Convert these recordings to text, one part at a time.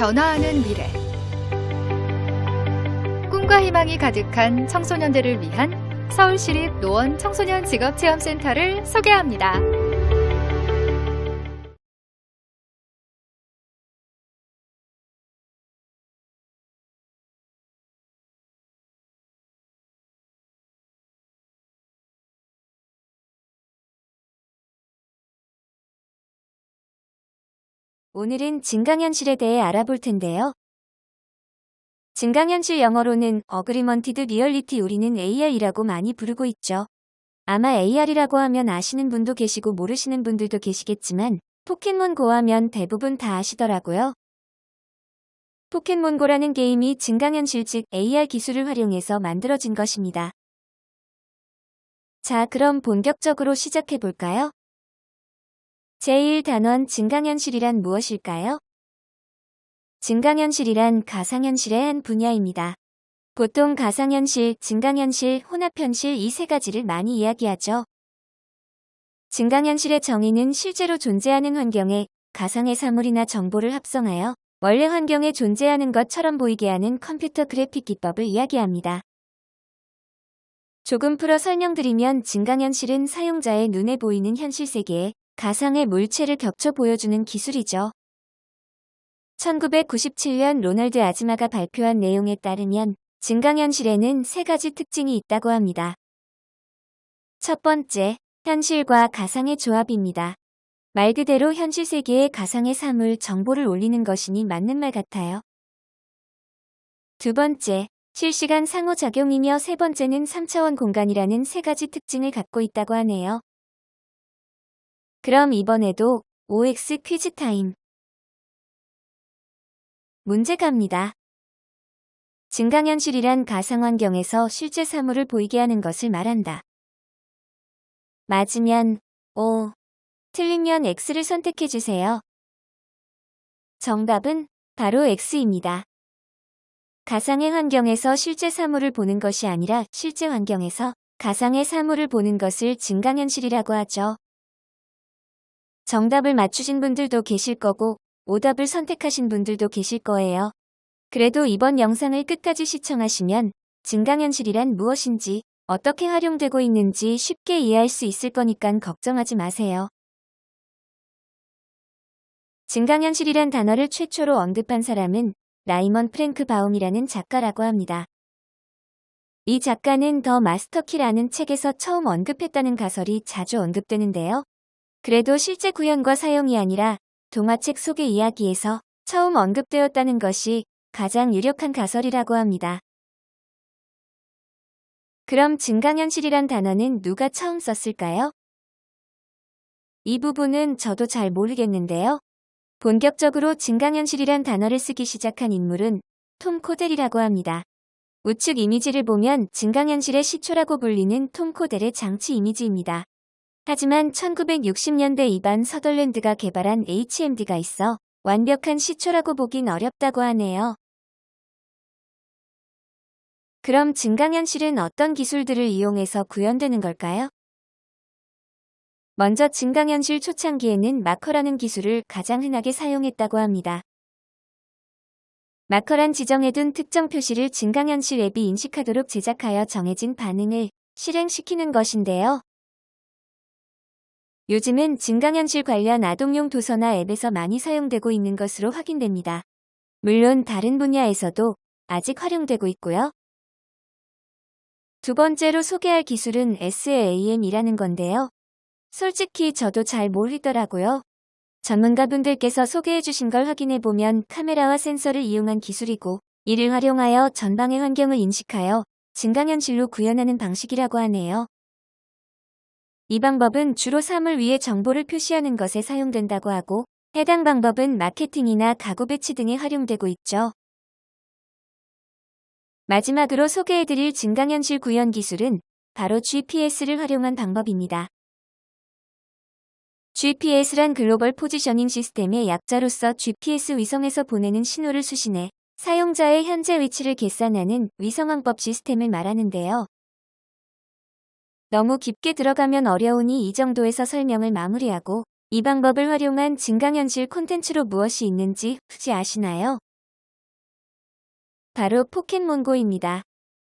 변화하는 미래. 꿈과 희망이 가득한 청소년들을 위한 서울시립 노원 청소년 직업체험센터를 소개합니다. 오늘은 증강현실에 대해 알아볼 텐데요. 증강현실 영어로는 Augmented Reality, 우리는 AR이라고 많이 부르고 있죠. 아마 AR이라고 하면 아시는 분도 계시고 모르시는 분들도 계시겠지만 포켓몬고 하면 대부분 다 아시더라고요. 포켓몬고라는 게임이 증강현실 즉 AR 기술을 활용해서 만들어진 것입니다. 자, 그럼 본격적으로 시작해 볼까요? 제1단원 증강현실이란 무엇일까요? 증강현실이란 가상현실의 한 분야입니다. 보통 가상현실, 증강현실, 혼합현실 이 세 가지를 많이 이야기하죠. 증강현실의 정의는 실제로 존재하는 환경에 가상의 사물이나 정보를 합성하여 원래 환경에 존재하는 것처럼 보이게 하는 컴퓨터 그래픽 기법을 이야기합니다. 조금 풀어 설명드리면 증강현실은 사용자의 눈에 보이는 현실 세계에 가상의 물체를 겹쳐 보여주는 기술이죠. 1997년 로널드 아즈마가 발표한 내용에 따르면 증강현실에는 세 가지 특징이 있다고 합니다. 첫 번째, 현실과 가상의 조합입니다. 말 그대로 현실 세계에 가상의 사물, 정보를 올리는 것이니 맞는 말 같아요. 두 번째, 실시간 상호작용이며 세 번째는 3차원 공간이라는 세 가지 특징을 갖고 있다고 하네요. 그럼 이번에도 OX 퀴즈 타임. 문제 갑니다. 증강현실이란 가상환경에서 실제 사물을 보이게 하는 것을 말한다. 맞으면 O, 틀리면 X를 선택해주세요. 정답은 바로 X입니다. 가상의 환경에서 실제 사물을 보는 것이 아니라 실제 환경에서 가상의 사물을 보는 것을 증강현실이라고 하죠. 정답을 맞추신 분들도 계실 거고 오답을 선택하신 분들도 계실 거예요. 그래도 이번 영상을 끝까지 시청하시면 증강현실이란 무엇인지 어떻게 활용되고 있는지 쉽게 이해할 수 있을 거니까 걱정하지 마세요. 증강현실이란 단어를 최초로 언급한 사람은 라이먼 프랭크 바움이라는 작가라고 합니다. 이 작가는 더 마스터키라는 책에서 처음 언급했다는 가설이 자주 언급되는데요. 그래도 실제 구현과 사용이 아니라 동화책 속의 이야기에서 처음 언급되었다는 것이 가장 유력한 가설이라고 합니다. 그럼 증강현실이란 단어는 누가 처음 썼을까요? 이 부분은 저도 잘 모르겠는데요. 본격적으로 증강현실이란 단어를 쓰기 시작한 인물은 톰 코델이라고 합니다. 우측 이미지를 보면 증강현실의 시초라고 불리는 톰 코델의 장치 이미지입니다. 하지만 1960년대 이반 서덜랜드가 개발한 HMD가 있어 완벽한 시초라고 보긴 어렵다고 하네요. 그럼 증강현실은 어떤 기술들을 이용해서 구현되는 걸까요? 먼저 증강현실 초창기에는 마커라는 기술을 가장 흔하게 사용했다고 합니다. 마커란 지정해둔 특정 표시를 증강현실 앱이 인식하도록 제작하여 정해진 반응을 실행시키는 것인데요. 요즘은 증강현실 관련 아동용 도서나 앱에서 많이 사용되고 있는 것으로 확인됩니다. 물론 다른 분야에서도 아직 활용되고 있고요. 두 번째로 소개할 기술은 SLAM이라는 건데요. 솔직히 저도 잘 모르더라고요. 전문가분들께서 소개해주신 걸 확인해보면 카메라와 센서를 이용한 기술이고 이를 활용하여 전방의 환경을 인식하여 증강현실로 구현하는 방식이라고 하네요. 이 방법은 주로 사물 위에 정보를 표시하는 것에 사용된다고 하고 해당 방법은 마케팅이나 가구 배치 등에 활용되고 있죠. 마지막으로 소개해드릴 증강현실 구현 기술은 바로 GPS를 활용한 방법입니다. GPS란 글로벌 포지셔닝 시스템의 약자로서 GPS 위성에서 보내는 신호를 수신해 사용자의 현재 위치를 계산하는 위성왕법 시스템을 말하는데요. 너무 깊게 들어가면 어려우니 이 정도에서 설명을 마무리하고 이 방법을 활용한 증강현실 콘텐츠로 무엇이 있는지 혹시 아시나요? 바로 포켓몬고입니다.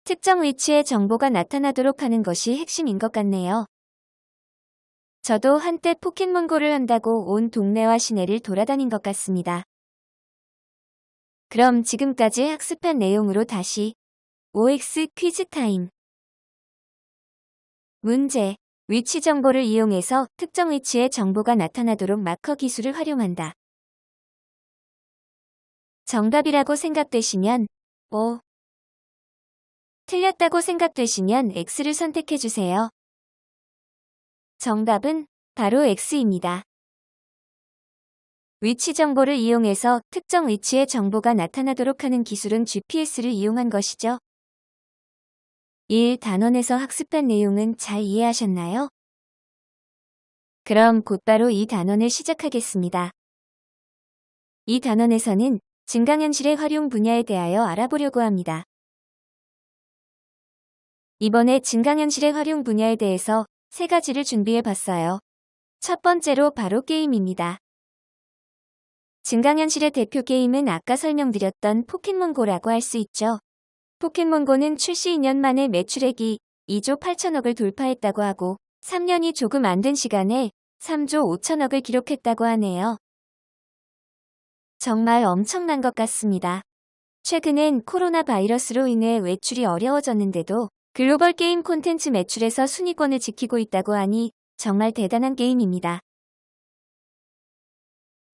특정 위치에 정보가 나타나도록 하는 것이 핵심인 것 같네요. 저도 한때 포켓몬고를 한다고 온 동네와 시내를 돌아다닌 것 같습니다. 그럼 지금까지 학습한 내용으로 다시 OX 퀴즈 타임. 문제. 위치 정보를 이용해서 특정 위치에 정보가 나타나도록 마커 기술을 활용한다. 정답이라고 생각되시면 O, 틀렸다고 생각되시면 X를 선택해주세요. 정답은 바로 X입니다. 위치 정보를 이용해서 특정 위치에 정보가 나타나도록 하는 기술은 GPS를 이용한 것이죠. 1. 단원에서 학습한 내용은 잘 이해하셨나요? 그럼 곧바로 이 단원을 시작하겠습니다. 이 단원에서는 증강현실의 활용 분야에 대하여 알아보려고 합니다. 이번에 증강현실의 활용 분야에 대해서 3가지를 준비해 봤어요. 첫 번째로 바로 게임입니다. 증강현실의 대표 게임은 아까 설명드렸던 포켓몬고라고 할 수 있죠. 포켓몬고는 출시 2년 만에 매출액이 2조 8천억을 돌파했다고 하고 3년이 조금 안 된 시간에 3조 5천억을 기록했다고 하네요. 정말 엄청난 것 같습니다. 최근엔 코로나 바이러스로 인해 외출이 어려워졌는데도 글로벌 게임 콘텐츠 매출에서 순위권을 지키고 있다고 하니 정말 대단한 게임입니다.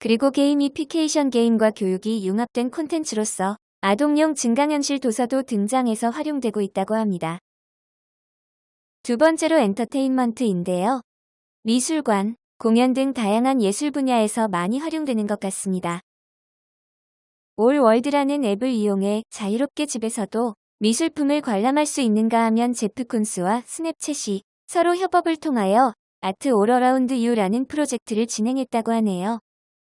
그리고 게이미피케이션 게임과 교육이 융합된 콘텐츠로서 아동용 증강현실 도서도 등장해서 활용되고 있다고 합니다. 두 번째로 엔터테인먼트인데요. 미술관, 공연 등 다양한 예술 분야에서 많이 활용되는 것 같습니다. 올월드라는 앱을 이용해 자유롭게 집에서도 미술품을 관람할 수 있는가 하면 제프 콘스와 스냅챗이 서로 협업을 통하여 아트 올어라운드 유라는 프로젝트를 진행했다고 하네요.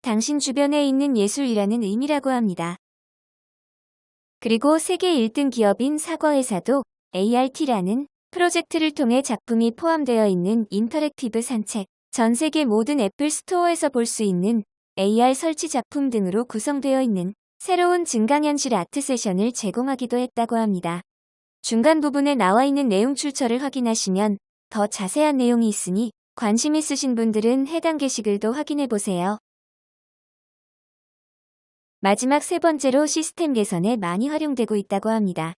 당신 주변에 있는 예술이라는 의미라고 합니다. 그리고 세계 1등 기업인 사과회사도 ART라는 프로젝트를 통해 작품이 포함되어 있는 인터랙티브 산책, 전 세계 모든 애플 스토어에서 볼 수 있는 AR 설치 작품 등으로 구성되어 있는 새로운 증강현실 아트 세션을 제공하기도 했다고 합니다. 중간 부분에 나와 있는 내용 출처를 확인하시면 더 자세한 내용이 있으니 관심 있으신 분들은 해당 게시글도 확인해보세요. 마지막 3번째로 시스템 개선에 많이 활용되고 있다고 합니다.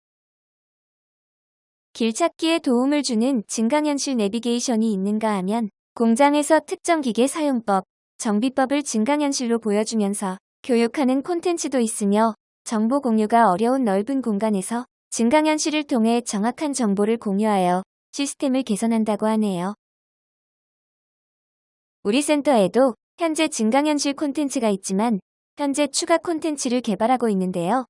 길찾기에 도움을 주는 증강현실 내비게이션이 있는가 하면 공장에서 특정 기계 사용법, 정비법을 증강현실로 보여주면서 교육하는 콘텐츠도 있으며 정보 공유가 어려운 넓은 공간에서 증강현실을 통해 정확한 정보를 공유하여 시스템을 개선한다고 하네요. 우리 센터에도 현재 증강현실 콘텐츠가 있지만 현재 추가 콘텐츠를 개발하고 있는데요.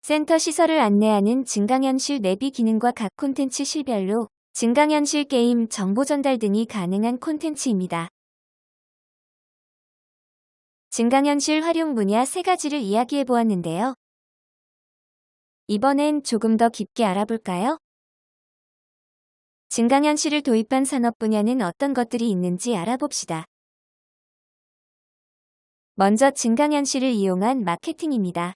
센터 시설을 안내하는 증강현실 내비 기능과 각 콘텐츠 실별로 증강현실 게임 정보 전달 등이 가능한 콘텐츠입니다. 증강현실 활용 분야 3가지를 이야기해 보았는데요. 이번엔 조금 더 깊게 알아볼까요? 증강현실을 도입한 산업 분야는 어떤 것들이 있는지 알아봅시다. 먼저 증강현실을 이용한 마케팅입니다.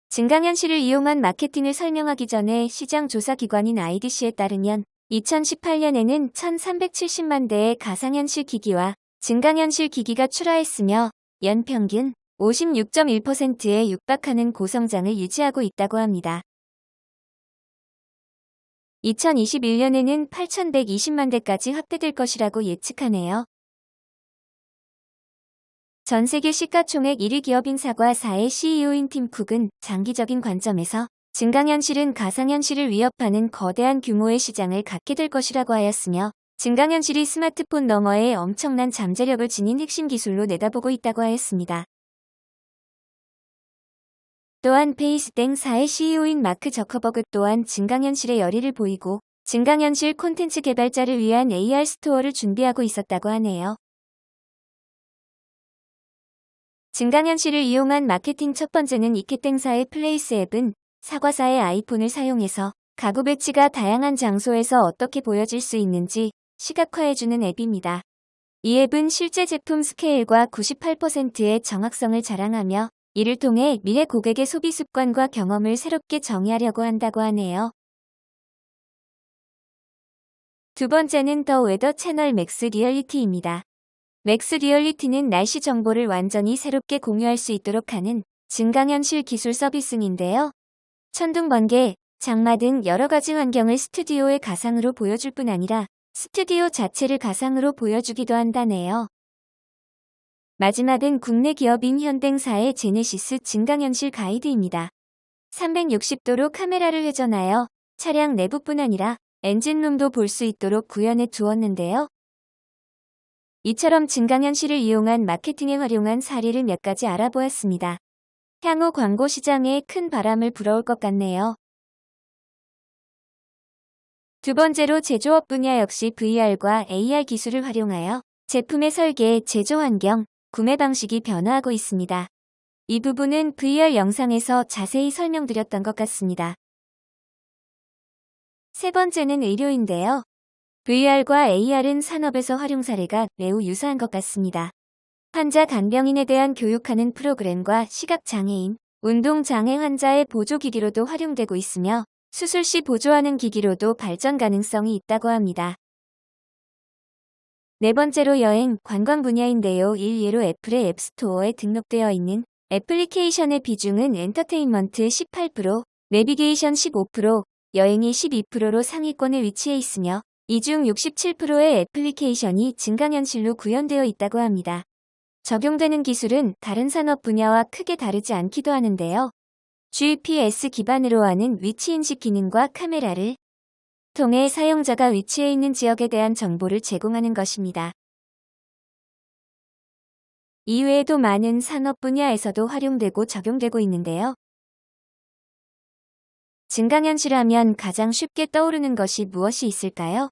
증강현실을 이용한 마케팅을 설명하기 전에 시장조사기관인 IDC에 따르면 2018년에는 1370만 대의 가상현실 기기와 증강현실 기기가 출하했으며 연평균 56.1%에 육박하는 고성장을 유지하고 있다고 합니다. 2021년에는 8120만 대까지 확대될 것이라고 예측하네요. 전 세계 시가총액 1위 기업인 사과사의 CEO인 팀 쿡은 장기적인 관점에서 증강현실은 가상현실을 위협하는 거대한 규모의 시장을 갖게 될 것이라고 하였으며 증강현실이 스마트폰 너머에 엄청난 잠재력을 지닌 핵심 기술로 내다보고 있다고 하였습니다. 또한 페이스땡사의 CEO인 마크 저커버그 또한 증강현실의 열의를 보이고 증강현실 콘텐츠 개발자를 위한 AR 스토어를 준비하고 있었다고 하네요. 증강현실을 이용한 마케팅 첫 번째는 이케땡사의 플레이스 앱은 사과사의 아이폰을 사용해서 가구 배치가 다양한 장소에서 어떻게 보여질 수 있는지 시각화해주는 앱입니다. 이 앱은 실제 제품 스케일과 98%의 정확성을 자랑하며 이를 통해 미래 고객의 소비 습관과 경험을 새롭게 정의하려고 한다고 하네요. 두 번째는 더 웨더 채널 맥스 리얼리티입니다. 맥스 리얼리티는 날씨 정보를 완전히 새롭게 공유할 수 있도록 하는 증강현실 기술 서비스인데요. 천둥, 번개, 장마 등 여러 가지 환경을 스튜디오의 가상으로 보여줄 뿐 아니라 스튜디오 자체를 가상으로 보여주기도 한다네요. 마지막은 국내 기업인 현대사의 제네시스 증강현실 가이드입니다. 360도로 카메라를 회전하여 차량 내부뿐 아니라 엔진룸도 볼 수 있도록 구현해 두었는데요. 이처럼 증강현실을 이용한 마케팅에 활용한 사례를 몇 가지 알아보았습니다. 향후 광고 시장에 큰 바람을 불어올 것 같네요. 두 번째로 제조업 분야 역시 VR과 AR 기술을 활용하여 제품의 설계, 제조 환경, 구매 방식이 변화하고 있습니다. 이 부분은 VR 영상에서 자세히 설명드렸던 것 같습니다. 세 번째는 의료인데요. VR과 AR은 산업에서 활용 사례가 매우 유사한 것 같습니다. 환자 간병인에 대한 교육하는 프로그램과 시각장애인, 운동장애 환자의 보조기기로도 활용되고 있으며 수술 시 보조하는 기기로도 발전 가능성이 있다고 합니다. 네 번째로 여행, 관광 분야인데요. 일례로 애플의 앱스토어에 등록되어 있는 애플리케이션의 비중은 엔터테인먼트 18%, 내비게이션 15%, 여행이 12%로 상위권에 위치해 있으며 이 중 67%의 애플리케이션이 증강현실로 구현되어 있다고 합니다. 적용되는 기술은 다른 산업 분야와 크게 다르지 않기도 하는데요. GPS 기반으로 하는 위치인식 기능과 카메라를 통해 사용자가 위치해 있는 지역에 대한 정보를 제공하는 것입니다. 이외에도 많은 산업 분야에서도 활용되고 적용되고 있는데요. 증강현실하면 가장 쉽게 떠오르는 것이 무엇이 있을까요?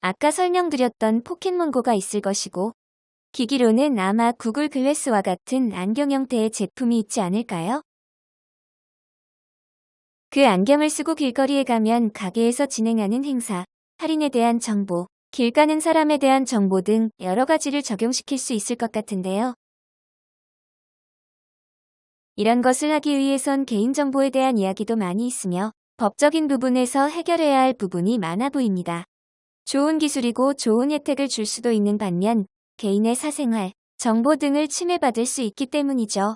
아까 설명드렸던 포켓몬고가 있을 것이고, 기기로는 아마 구글 글래스와 같은 안경 형태의 제품이 있지 않을까요? 그 안경을 쓰고 길거리에 가면 가게에서 진행하는 행사, 할인에 대한 정보, 길 가는 사람에 대한 정보 등 여러 가지를 적용시킬 수 있을 것 같은데요. 이런 것을 하기 위해선 개인정보에 대한 이야기도 많이 있으며 법적인 부분에서 해결해야 할 부분이 많아 보입니다. 좋은 기술이고 좋은 혜택을 줄 수도 있는 반면 개인의 사생활, 정보 등을 침해받을 수 있기 때문이죠.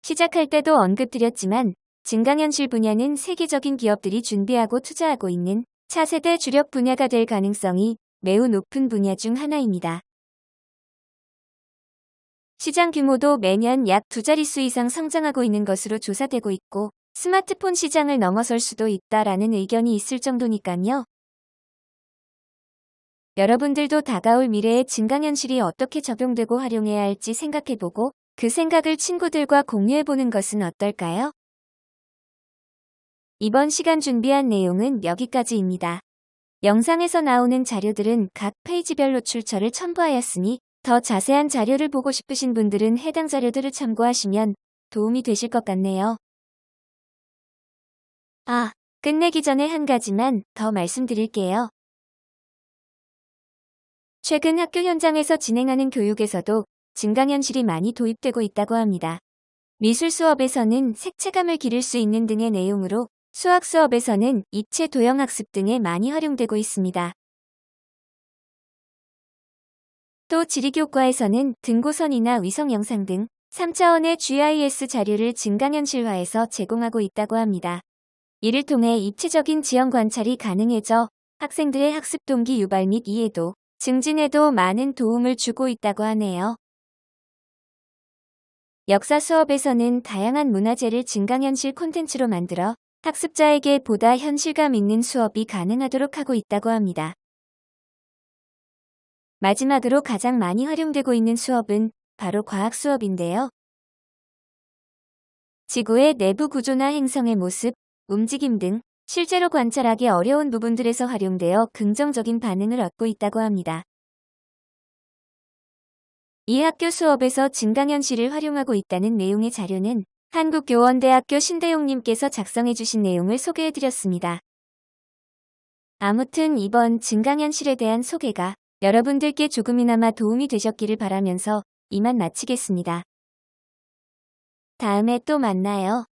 시작할 때도 언급드렸지만 증강현실 분야는 세계적인 기업들이 준비하고 투자하고 있는 차세대 주력 분야가 될 가능성이 매우 높은 분야 중 하나입니다. 시장 규모도 매년 약 2자릿수 이상 성장하고 있는 것으로 조사되고 있고 스마트폰 시장을 넘어설 수도 있다라는 의견이 있을 정도니까요. 여러분들도 다가올 미래에 증강현실이 어떻게 적용되고 활용해야 할지 생각해보고 그 생각을 친구들과 공유해보는 것은 어떨까요? 이번 시간 준비한 내용은 여기까지입니다. 영상에서 나오는 자료들은 각 페이지별로 출처를 첨부하였으니 더 자세한 자료를 보고 싶으신 분들은 해당 자료들을 참고하시면 도움이 되실 것 같네요. 끝내기 전에 한 가지만 더 말씀드릴게요. 최근 학교 현장에서 진행하는 교육에서도 증강현실이 많이 도입되고 있다고 합니다. 미술 수업에서는 색채감을 기를 수 있는 등의 내용으로 수학 수업에서는 입체 도형학습 등에 많이 활용되고 있습니다. 또 지리교과에서는 등고선이나 위성 영상 등 3차원의 GIS 자료를 증강현실화해서 제공하고 있다고 합니다. 이를 통해 입체적인 지형 관찰이 가능해져 학생들의 학습 동기 유발 및 이해도, 증진에도 많은 도움을 주고 있다고 하네요. 역사 수업에서는 다양한 문화재를 증강현실 콘텐츠로 만들어 학습자에게 보다 현실감 있는 수업이 가능하도록 하고 있다고 합니다. 마지막으로 가장 많이 활용되고 있는 수업은 바로 과학 수업인데요. 지구의 내부 구조나 행성의 모습, 움직임 등 실제로 관찰하기 어려운 부분들에서 활용되어 긍정적인 반응을 얻고 있다고 합니다. 이 학교 수업에서 증강현실을 활용하고 있다는 내용의 자료는 한국교원대학교 신대용님께서 작성해주신 내용을 소개해드렸습니다. 아무튼 이번 증강현실에 대한 소개가 여러분들께 조금이나마 도움이 되셨기를 바라면서 이만 마치겠습니다. 다음에 또 만나요.